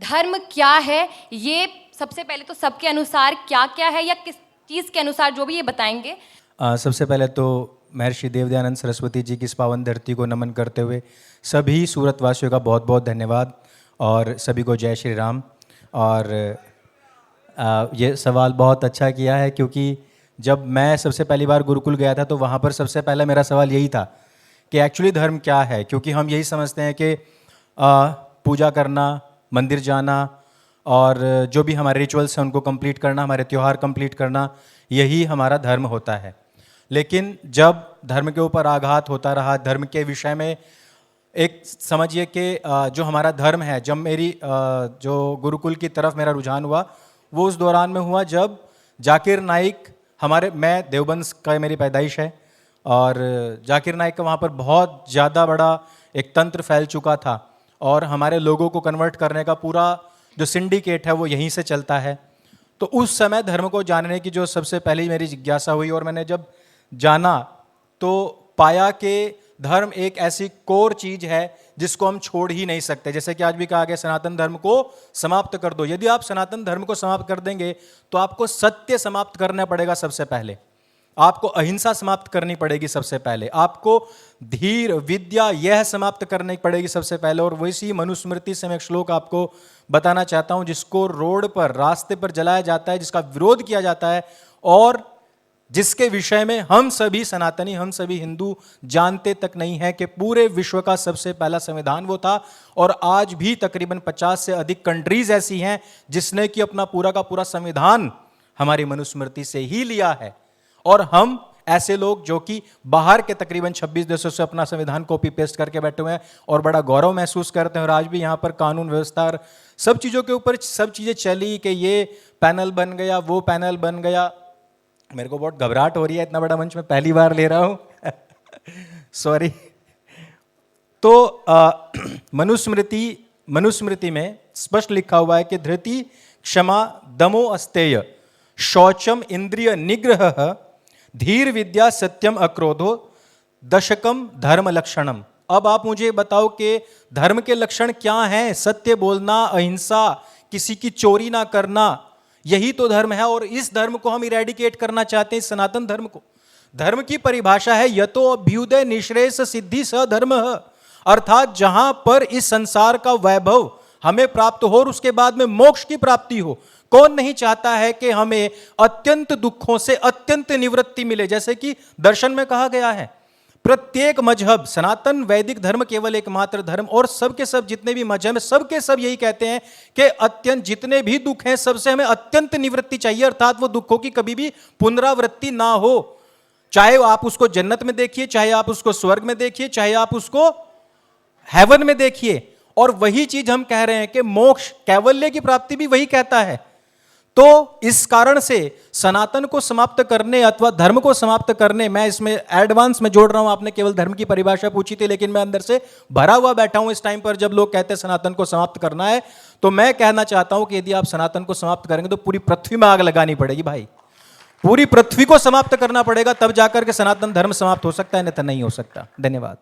धर्म क्या है, ये सबसे पहले तो सबके अनुसार क्या क्या है या किस चीज़ के अनुसार जो भी ये बताएंगे। सबसे पहले तो महर्षि देवदयानंद सरस्वती जी की इस पावन धरती को नमन करते हुए सभी सूरतवासियों का बहुत बहुत धन्यवाद और सभी को जय श्री राम। और ये सवाल बहुत अच्छा किया है, क्योंकि जब मैं सबसे पहली बार गुरुकुल गया था तो वहाँ पर सबसे पहला मेरा सवाल यही था कि एक्चुअली धर्म क्या है। क्योंकि हम यही समझते हैं कि पूजा करना, मंदिर जाना और जो भी हमारे रिचुअल्स हैं उनको कंप्लीट करना, हमारे त्यौहार कंप्लीट करना, यही हमारा धर्म होता है। लेकिन जब धर्म के ऊपर आघात होता रहा, धर्म के विषय में एक समझिए कि जो हमारा धर्म है, जब मेरी जो गुरुकुल की तरफ मेरा रुझान हुआ वो उस दौरान में हुआ जब जाकिर नाइक मैं देवबंद का मेरी पैदाइश है और जाकिर नाइक का वहाँ पर बहुत ज़्यादा बड़ा एक तंत्र फैल चुका था और हमारे लोगों को कन्वर्ट करने का पूरा जो सिंडिकेट है वो यहीं से चलता है। तो उस समय धर्म को जानने की जो सबसे पहली मेरी जिज्ञासा हुई और मैंने जब जाना तो पाया कि धर्म एक ऐसी कोर चीज है जिसको हम छोड़ ही नहीं सकते। जैसे कि आज भी कहा गया सनातन धर्म को समाप्त कर दो। यदि आप सनातन धर्म को समाप्त कर देंगे तो आपको सत्य समाप्त करना पड़ेगा सबसे पहले, आपको अहिंसा समाप्त करनी पड़ेगी सबसे पहले, आपको धीर विद्या यह समाप्त करनी पड़ेगी सबसे पहले। और वैसी मनुस्मृति से मैं एक श्लोक आपको बताना चाहता हूं जिसको रोड पर, रास्ते पर जलाया जाता है, जिसका विरोध किया जाता है और जिसके विषय में हम सभी सनातनी, हम सभी हिंदू जानते तक नहीं है कि पूरे विश्व का सबसे पहला संविधान वो था। और आज भी तकरीबन 50 से अधिक कंट्रीज ऐसी हैं जिसने कि अपना पूरा का पूरा संविधान हमारी मनुस्मृति से ही लिया है। और हम ऐसे लोग जो कि बाहर के तकरीबन 26 देशों से अपना संविधान कॉपी पेस्ट करके बैठे हुए हैं और बड़ा गौरव महसूस करते हैं। और आज भी यहाँ पर कानून व्यवस्था और सब चीज़ों के ऊपर सब चीज़ें चली कि ये पैनल बन गया, वो पैनल बन गया। मेरे को बहुत घबराहट हो रही है, इतना बड़ा मंच में पहली बार ले रहा हूं सॉरी। तो मनुस्मृति में स्पष्ट लिखा हुआ है कि धृति क्षमा दमो अस्तेय शौचम इंद्रिय निग्रह धीर विद्या सत्यम अक्रोधो दशकम धर्म लक्षणम। अब आप मुझे बताओ कि धर्म के लक्षण क्या हैं? सत्य बोलना, अहिंसा, किसी की चोरी ना करना, यही तो धर्म है। और इस धर्म को हम इरेडिकेट करना चाहते हैं, सनातन धर्म को। धर्म की परिभाषा है यतो अभ्युदय निश्रेष सिद्धि स धर्म, अर्थात जहां पर इस संसार का वैभव हमें प्राप्त हो और उसके बाद में मोक्ष की प्राप्ति हो। कौन नहीं चाहता है कि हमें अत्यंत दुखों से अत्यंत निवृत्ति मिले। जैसे कि दर्शन में कहा गया है प्रत्येक मजहब, सनातन वैदिक धर्म केवल एकमात्र धर्म और सबके सब जितने भी मजहब हैं सबके सब यही कहते हैं कि अत्यंत जितने भी दुख हैं सबसे हमें अत्यंत निवृत्ति चाहिए, अर्थात वो दुखों की कभी भी पुनरावृत्ति ना हो। चाहे आप उसको जन्नत में देखिए, चाहे आप उसको स्वर्ग में देखिए, चाहे आप उसको हेवन में देखिए। और वही चीज हम कह रहे हैं कि मोक्ष, कैवल्य की प्राप्ति भी वही कहता है। तो इस कारण से सनातन को समाप्त करने अथवा धर्म को समाप्त करने, मैं इसमें एडवांस में जोड़ रहा हूं। आपने केवल धर्म की परिभाषा पूछी थी, लेकिन मैं अंदर से भरा हुआ बैठा हूं इस टाइम पर जब लोग कहते हैं सनातन को समाप्त करना है। तो मैं कहना चाहता हूं कि यदि आप सनातन को समाप्त करेंगे तो पूरी पृथ्वी में आग लगानी पड़ेगी भाई, पूरी पृथ्वी को समाप्त करना पड़ेगा, तब जाकर के सनातन धर्म समाप्त हो सकता है, नहीं तो नहीं हो सकता। धन्यवाद।